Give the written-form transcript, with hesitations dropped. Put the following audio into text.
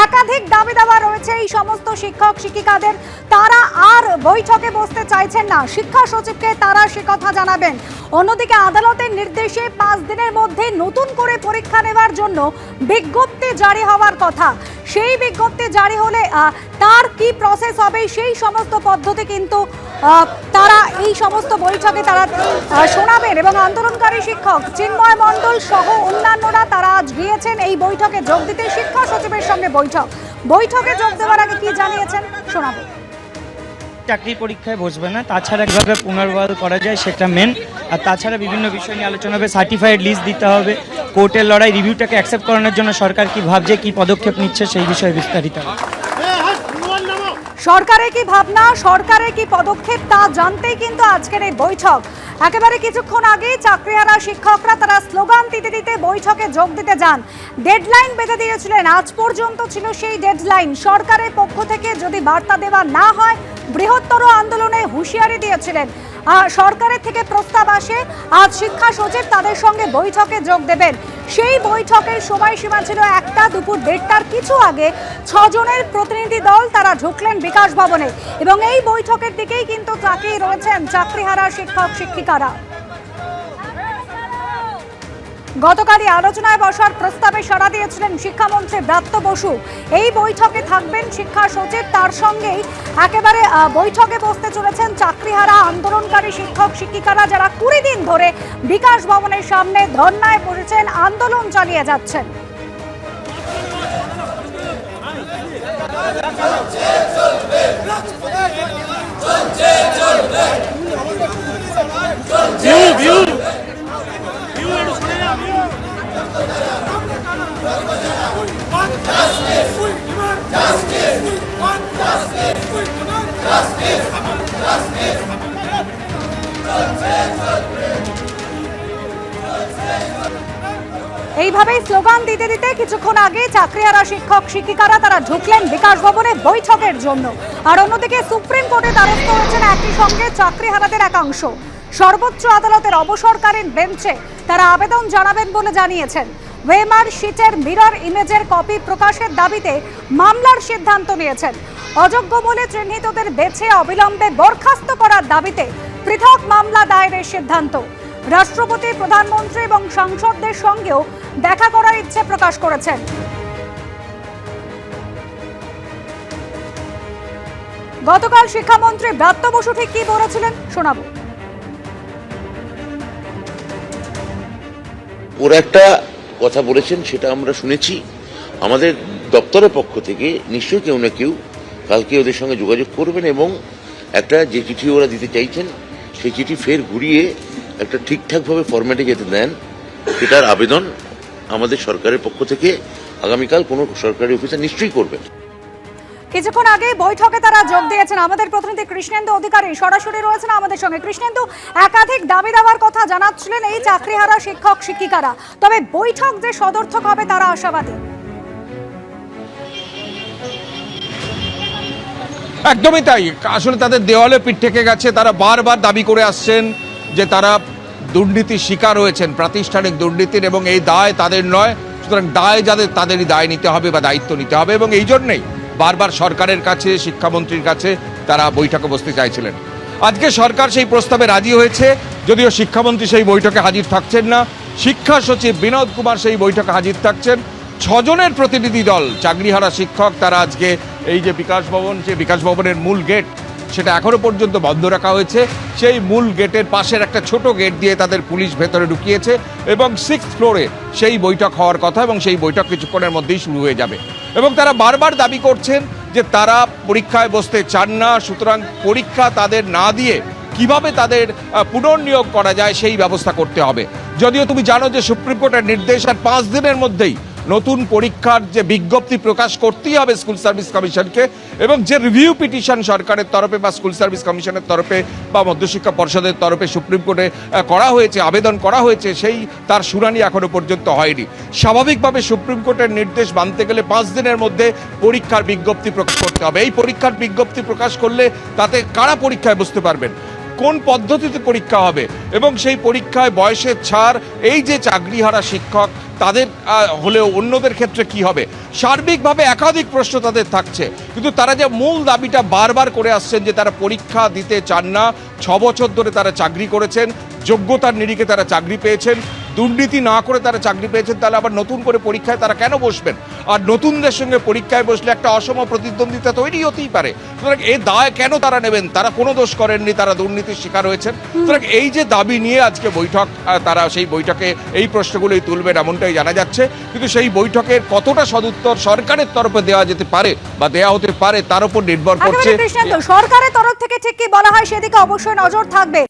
একাধিক দাবি দাওয়া রয়েছে এই সমস্ত শিক্ষক শিক্ষিকাদের। তারা আর বৈঠকে বসতে চাইছেন না, শিক্ষা সচিবকে তারা সে কথা জানাবেন। অন্যদিকে আদালতের নির্দেশে 5 দিনের মধ্যে নতুন করে পরীক্ষা নেওয়ার জন্য বিজ্ঞপ্তি জারি হওয়ার কথা। সেই বিজ্ঞপ্তি জারি হলে তার কি প্রসেস হবে সেই সমস্ত পদ্ধতি কিন্তু তারা এই সমস্ত বৈঠকে তারা শোনাবেন। এবং আন্দোলনকারী শিক্ষক চিন্ময় মণ্ডল সহ অন্যান্যরা তারা আজ গিয়েছেন এই বৈঠকে যোগ দিতে। শিক্ষা সচিবের সঙ্গে বৈঠকে যোগ দেওয়ার আগে কি জানিয়েছেন শোনাবো। চাকরি পরীক্ষায় বসবে না, তাছাড়া কিভাবে পুনর্বহাল করা যায় সেটা মেন। আর তাছাড়া বিভিন্ন বিষয় নিয়ে আলোচনা হবে, সার্টিফাইড লিস্ট দিতে হবে, কোর্টের লড়াই রিভিউটাকে অ্যাকসেপ্ট করানোর জন্য সরকার কি ভাবছে, কি পদক্ষেপ নিচ্ছে সেই বিষয়ে বিস্তারিত। সরকারের কি ভাবনা, সরকারের কি পদক্ষেপ তা জানতেই কিন্তু আজকের এই বৈঠক। একেবারে কিছুক্ষণ আগে চাকরিহারা শিক্ষকরা তারা স্লোগান দিতে দিতে বৈঠকে যোগ দিতে যান। ডেডলাইন বেঁধে দিয়েছিলেন, আজ পর্যন্ত ছিল সেই ডেডলাইন। সরকারের পক্ষ থেকে যদি বার্তা দেওয়া না হয় বৃহত্তর আন্দোলনে হুঁশিয়ারি দিয়েছিলেন। সরকারের থেকে প্রস্তাব আসে, আজ শিক্ষা সচিব তাদের সঙ্গে বৈঠকে যোগ দেবেন। সেই বৈঠকের সময়সীমা ছিল 1টা, দুপুর 1:30টার কিছু আগে 6 জনের প্রতিনিধি দল তারা ঢুকলেন বিকাশ ভবনে। এবং এই বৈঠকের দিকেই কিন্তু তাকিয়ে রয়েছেন চাকরিহারা শিক্ষক শিক্ষিকারা। গতকালই আলোচনায় বসার প্রস্তাবে সাড়া দিয়েছিলেন শিক্ষামন্ত্রী ব্রাত্য বসু। এই বৈঠকে থাকবেন শিক্ষা সচিব, তার সঙ্গেই একেবারে বৈঠকে বসতে চলেছেন চাকরিহারা আন্দোলনকারী শিক্ষক শিক্ষিকারা, যারা 20 দিন ধরে বিকাশ ভবনের সামনে ধর্নায় বসেছেন, আন্দোলন চালিয়ে যাচ্ছেন। এইভাবেই স্লোগান দিতে দিতে কিছুক্ষণ আগে চাকরিহারা শিক্ষক শিক্ষিকারা তারা ঢুকলেন বিকাশ ভবনে বৈঠকের জন্য। আর অন্যদিকে সুপ্রিম কোর্টে দ্বারস্থ হয়েছেন একই সঙ্গে চাকরিহারাদের একাংশ। সর্বোচ্চ আদালতের অবসরকালীন বেঞ্চে তারা আবেদন জানাবেন বলে জানিয়েছেন। ওয়েমার শিটের মিরর ইমেজের কপি প্রকাশের দাবিতে মামলার সিদ্ধান্ত নিয়েছেন। অযোগ্য বলে চিহ্নিতদের বেছে অবিলম্বে বরখাস্ত করার দাবিতে পৃথক মামলা দায়েরের সিদ্ধান্ত। রাষ্ট্রপতি, প্রধানমন্ত্রী এবং সাংসদদের সঙ্গেও দেখা করার ইচ্ছে প্রকাশ করেছেন। গতকাল শিক্ষামন্ত্রী ব্রাত্য বসু ঠিক কি বলেছিলেন শোনাবো। ওরা একটা কথা বলেছেন, সেটা আমরা শুনেছি। আমাদের দপ্তরের পক্ষ থেকে নিশ্চয়ই কেউ না কেউ কালকে ওদের সঙ্গে যোগাযোগ করবেন এবং একটা যে চিঠি ওরা দিতে চাইছেন সেই চিঠি ফের ঘুরিয়ে একটা ঠিকঠাকভাবে ফরম্যাটে যেতে দেন, সেটার আবেদন আমাদের সরকারের পক্ষ থেকে আগামীকাল কোনো সরকারি অফিসার নিশ্চয়ই করবেন। কিছুক্ষণ আগে বৈঠকে তারা যোগ দিয়েছেন। আমাদের প্রতিনিধি কৃষ্ণেন্দু অধিকারী সরাসরি রয়েছেন আমাদের সঙ্গে। কৃষ্ণেন্দু, একাধিক দাবি দাওয়ার কথা জানাচ্ছিলেন এই চাকরিহারা শিক্ষক শিক্ষিকারা, তবে বৈঠক যে সদর্থক হবে তারা আশাবাদী। একদমই তাই, আসলে তাদের দেওয়ালে পিঠ থেকে গেছে। তারা বারবার দাবি করে আসছেন যে তারা দুর্নীতির শিকার হয়েছেন, প্রাতিষ্ঠানিক দুর্নীতির, এবং এই দায় তাদের নয়। সুতরাং দায় যাদের, তাদেরই দায় নিতে হবে বা দায়িত্ব নিতে হবে। এবং এই জন্যেই বারবার সরকারের কাছে, শিক্ষামন্ত্রীর কাছে তারা বৈঠকে বসতে চাইছিলেন। আজকে সরকার সেই প্রস্তাবে রাজি হয়েছে, যদিও শিক্ষামন্ত্রী সেই বৈঠকে হাজির থাকছেন না। শিক্ষা সচিব বিনোদ কুমার সেই বৈঠকে হাজির থাকছেন। 6 জনের প্রতিনিধি দল চাকরিহারা শিক্ষক তারা আজকে এই যে বিকাশ ভবন, যে বিকাশ ভবনের মূল গেট সেটা এখনো পর্যন্ত বন্ধ রাখা হয়েছে। সেই মূল গেটের পাশের একটা ছোট গেট দিয়ে তাদের পুলিশ ভেতরে ঢুকিয়েছে এবং 6th ফ্লোরে সেই বৈঠক হওয়ার কথা, এবং সেই বৈঠক কিছুক্ষণের মধ্যেই শুরু হয়ে যাবে। এবং তারা বারবার দাবি করছেন যে তারা পরীক্ষায় বসতে চান না, সুতরাং পরীক্ষা তাদের না দিয়ে কিভাবে তাদের পুনর্নিয়োগ করা যায় সেই ব্যবস্থা করতে হবে। যদিও তুমি জানো যে সুপ্রিম কোর্টের নির্দেশ আর 5 দিনের মধ্যেই নতুন পরীক্ষার যে বিজ্ঞপ্তি প্রকাশ করতেই হবে স্কুল সার্ভিস কমিশনকে, এবং যে রিভিউ পিটিশন সরকারের তরফে বা স্কুল সার্ভিস কমিশনের তরফে বা মধ্যশিক্ষা পর্ষদের তরফে সুপ্রিম কোর্টে করা হয়েছে, আবেদন করা হয়েছে, সেই তার শুনানি এখনো পর্যন্ত হয়নি। স্বাভাবিকভাবে সুপ্রিম কোর্টের নির্দেশ মানতে গেলে 5 দিনের মধ্যে পরীক্ষার বিজ্ঞপ্তি প্রকাশ করতে হবে। এই পরীক্ষার বিজ্ঞপ্তি প্রকাশ করলে তাতে কারা পরীক্ষায় বসতে পারবেন, কোন পদ্ধতিতে পরীক্ষা হবে, এবং সেই পরীক্ষায় বয়সের ছাড় এই যে চাকরিহারা শিক্ষক তাদের হলেও অন্যদের ক্ষেত্রে কি হবে, সার্বিকভাবে একাধিক প্রশ্ন তাদের থাকছে, কিন্তু তারা যে মূল দাবিটা বারবার করে আসছেন যে তারা পরীক্ষা দিতে চান না। 6 বছর ধরে তারা চাকরি করেছেন, যোগ্যতার নিরিখে তারা চাকরি পেয়েছেন, দুর্নীতি না করে তারা চাকরি পেয়েছেন, তাহলে আবার নতুন করে পরীক্ষায় তারা কেন বসবেন? আর নতুনদের সঙ্গে পরীক্ষায় বসলে একটা অসম প্রতিদ্বন্দ্বিতা তৈরি হতেই পারে। সুতরাং এই দায় কেন তারা নেবেন? তারা কোনো দোষ করেননি, তারা দুর্নীতির শিকার হয়েছেন। সুতরাং এই যে দাবি নিয়ে আজকে বৈঠক, তারা সেই বৈঠকে এই প্রশ্নগুলোই তুলবেন এমনটাই জানা যাচ্ছে। কিন্তু সেই বৈঠকের কতটা সদুত্তর সরকারের তরফে দেওয়া যেতে পারে বা দেওয়া হতে পারে তার উপর নির্ভর করছে। একেবারে কৃষ্ণেন্দু, সরকারের তরফ থেকে ঠিক কি বলা হয় সেদিকে অবশ্যই নজর থাকবে।